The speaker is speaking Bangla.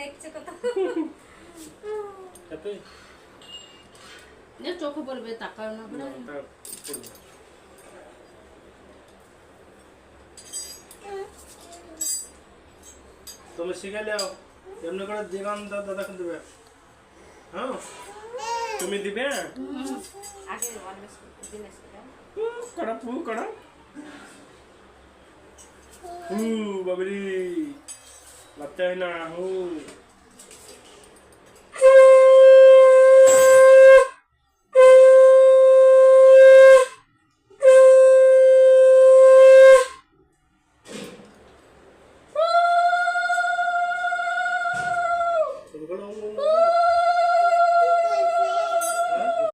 দেখছে কত তাতে না চোখে পড়বে তাকাও না করে তুমি শিখে নাও এমনি করে দিগান দাদাকে দেবে হ্যাঁ তুমি দিবে আগে ওয়ানলেস দিনেশ কড়া পু কড়া বাবরি লাগता है ना